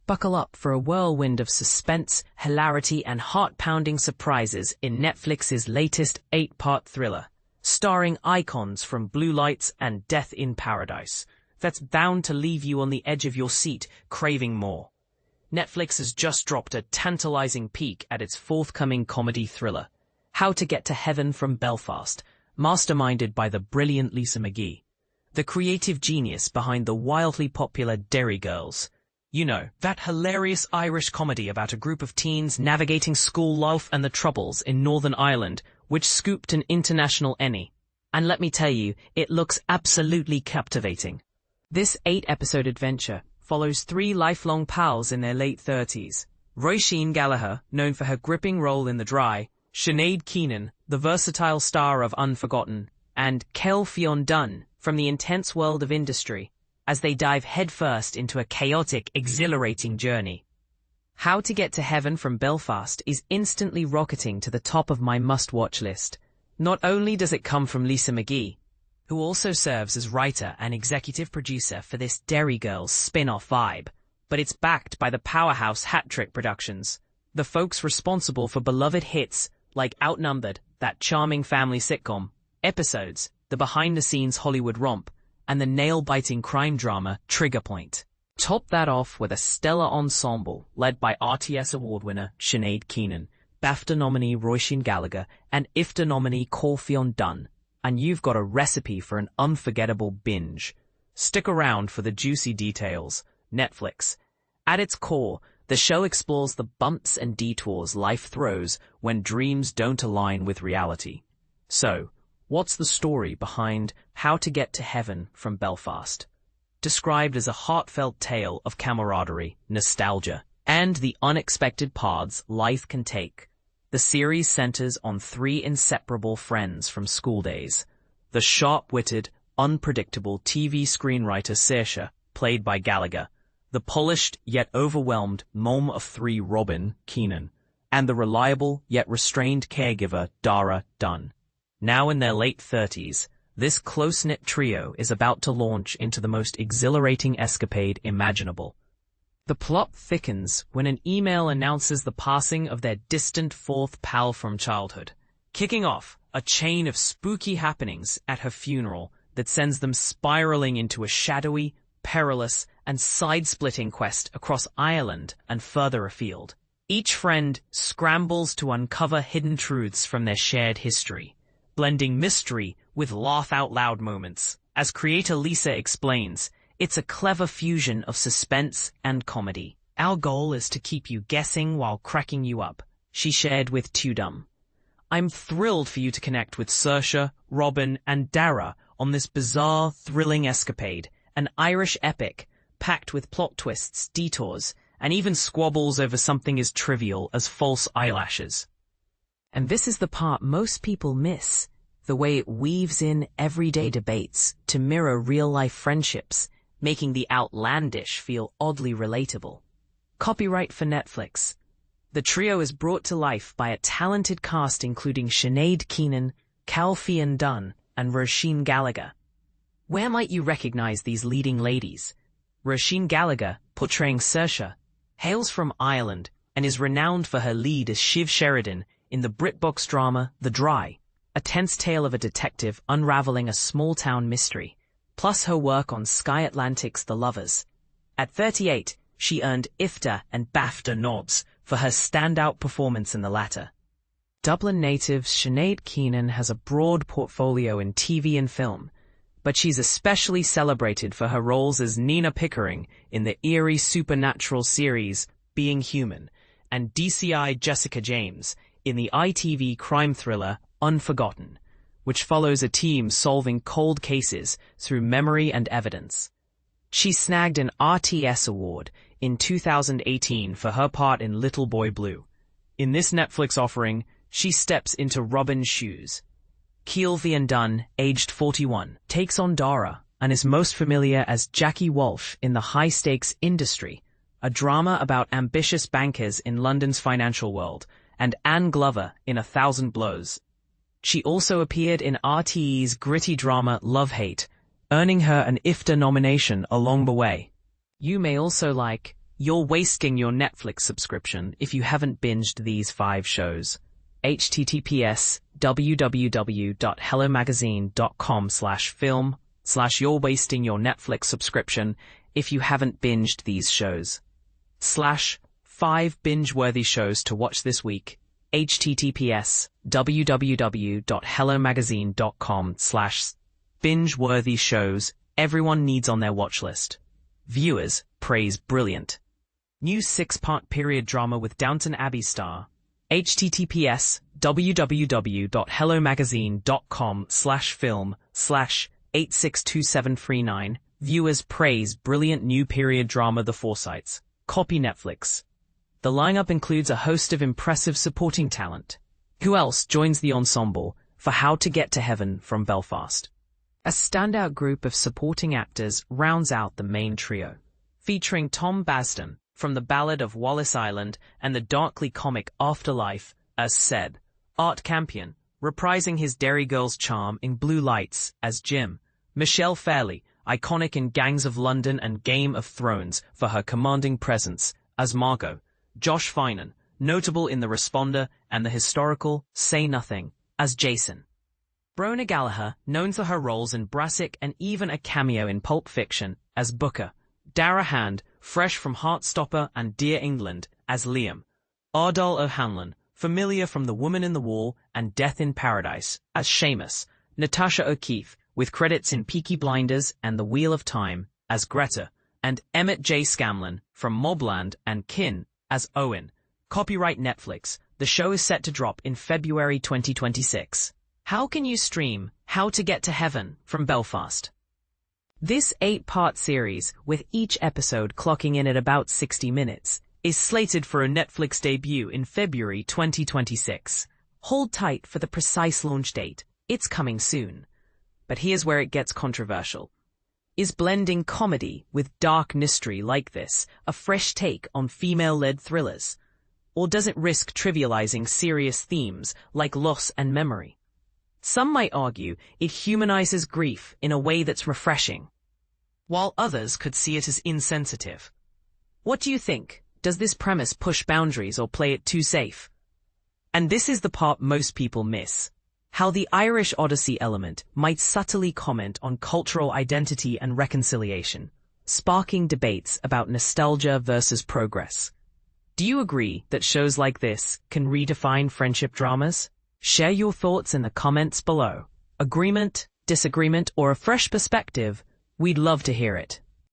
Buckle up for a whirlwind of suspense, hilarity, and heart-pounding surprises in Netflix's latest 8-part thriller, starring icons from Blue Lights and Death in Paradise, that's bound to leave you on the edge of your seat, craving more. Netflix has just dropped a tantalizing peek at its forthcoming comedy thriller, How to Get to Heaven from Belfast, masterminded by the brilliant Lisa McGee, the creative genius behind the wildly popular Derry Girls. You know, that hilarious Irish comedy about a group of teens navigating school life and the troubles in Northern Ireland, which scooped an international Emmy. And let me tell you, it looks absolutely captivating. This 8-episode adventure follows 3 lifelong pals in their late 30s. Roisin Gallagher, known for her gripping role in The Dry, Sinead Keenan, the versatile star of Unforgotten, and Kel Fionn Dunn from the intense world of Industry, as they dive headfirst into a chaotic, exhilarating journey. How to Get to Heaven from Belfast is instantly rocketing to the top of my must-watch list. Not only does it come from Lisa McGee, who also serves as writer and executive producer for this Derry Girls spin-off vibe, but it's backed by the powerhouse Hat Trick Productions, the folks responsible for beloved hits like Outnumbered, that charming family sitcom, Episodes, the behind-the-scenes Hollywood romp, and the nail-biting crime drama Trigger Point. Top that off with a stellar ensemble led by RTS award winner Sinead Keenan, BAFTA nominee Roisin Gallagher, and IFTA nominee Kel Fionn Dunn, and you've got a recipe for an unforgettable binge. Stick around for the juicy details. Netflix. At its core, the show explores the bumps and detours life throws when dreams don't align with reality. So, what's the story behind How to Get to Heaven from Belfast? Described as a heartfelt tale of camaraderie, nostalgia, and the unexpected paths life can take, the series centers on 3 inseparable friends from school days. The sharp-witted, unpredictable TV screenwriter Saoirse, played by Gallagher, the polished yet overwhelmed mom of 3 Robin, Keenan, and the reliable yet restrained caregiver Dara, Dunn. Now in their late 30s, this close-knit trio is about to launch into the most exhilarating escapade imaginable. The plot thickens when an email announces the passing of their distant 4th pal from childhood, kicking off a chain of spooky happenings at her funeral that sends them spiraling into a shadowy, perilous, and side-splitting quest across Ireland and further afield. Each friend scrambles to uncover hidden truths from their shared history, blending mystery with laugh-out-loud moments. As creator Lisa explains, it's a clever fusion of suspense and comedy. Our goal is to keep you guessing while cracking you up, she shared with Tudum. I'm thrilled for you to connect with Saoirse, Robin, and Dara on this bizarre, thrilling escapade, an Irish epic, packed with plot twists, detours, and even squabbles over something as trivial as false eyelashes. And this is the part most people miss, the way it weaves in everyday debates to mirror real-life friendships, making the outlandish feel oddly relatable. Copyright for Netflix. The trio is brought to life by a talented cast including Sinead Keenan, Kel Fionn Dunn, and Roisin Gallagher. Where might you recognize these leading ladies? Roisin Gallagher, portraying Saoirse, hails from Ireland and is renowned for her lead as Shiv Sheridan in the BritBox drama The Dry, a tense tale of a detective unraveling a small-town mystery, plus her work on Sky Atlantic's The Lovers. At 38, she earned IFTA and BAFTA nods for her standout performance in the latter. Dublin native Sinead Keenan has a broad portfolio in TV and film, but she's especially celebrated for her roles as Nina Pickering in the eerie supernatural series Being Human, and DCI Jessica James in the ITV crime thriller Unforgotten, which follows a team solving cold cases through memory and evidence. She snagged an RTS award in 2018 for her part in Little Boy Blue. In this Netflix offering, she steps into Robin's shoes. Kel Fionn Dunn, aged 41, takes on Dara and is most familiar as Jackie Walsh in the high-stakes Industry, a drama about ambitious bankers in London's financial world, and Anne Glover in 1,000 Blows. She also appeared in RTE's gritty drama Love Hate, earning her an IFTA nomination along the way. You may also like You're wasting your Netflix subscription if you haven't binged these 5 shows. https www.hellomagazine.com/film/ you're wasting your Netflix subscription if you haven't binged these shows. /5 binge-worthy shows to watch this week. https www.hellomagazine.com/ binge-worthy shows everyone needs on their watch list. Viewers praise brilliant. New 6-part period drama with Downton Abbey star. https www.hellomagazine.com/film/862739 viewers praise brilliant new period drama The Forsytes. Copy Netflix. The lineup includes a host of impressive supporting talent. Who else joins the ensemble for How to Get to Heaven from Belfast? A standout group of supporting actors rounds out the main trio, featuring Tom Basden from The Ballad of Wallace Island and the darkly comic Afterlife as Sed, Art Campion, reprising his Derry Girls charm in Blue Lights as Jim, Michelle Fairley, iconic in Gangs of London and Game of Thrones for her commanding presence as Margot, Josh Finan, notable in The Responder and the historical Say Nothing as Jason. Brona Gallagher, known for her roles in Brassic and even a cameo in Pulp Fiction as Booker. Dara Hand, fresh from Heartstopper and Dear England as Liam. Ardal O'Hanlon, familiar from The Woman in the Wall and Death in Paradise as Seamus. Natasha O'Keefe, with credits in Peaky Blinders and The Wheel of Time as Greta. And Emmett J. Scanlon from Mobland and Kin as Owen. Copyright Netflix. The show is set to drop in February 2026. How can you stream How to Get to Heaven from Belfast? This 8-part series, with each episode clocking in at about 60 minutes, is slated for a Netflix debut in February 2026. Hold tight for the precise launch date. It's coming soon. But here's where it gets controversial. Is blending comedy with dark mystery like this a fresh take on female-led thrillers? Or does it risk trivializing serious themes like loss and memory? Some might argue it humanizes grief in a way that's refreshing, while others could see it as insensitive. What do you think? Does this premise push boundaries or play it too safe? And this is the part most people miss. How the Irish Odyssey element might subtly comment on cultural identity and reconciliation, sparking debates about nostalgia versus progress. Do you agree that shows like this can redefine friendship dramas? Share your thoughts in the comments below. Agreement, disagreement, or a fresh perspective? We'd love to hear it.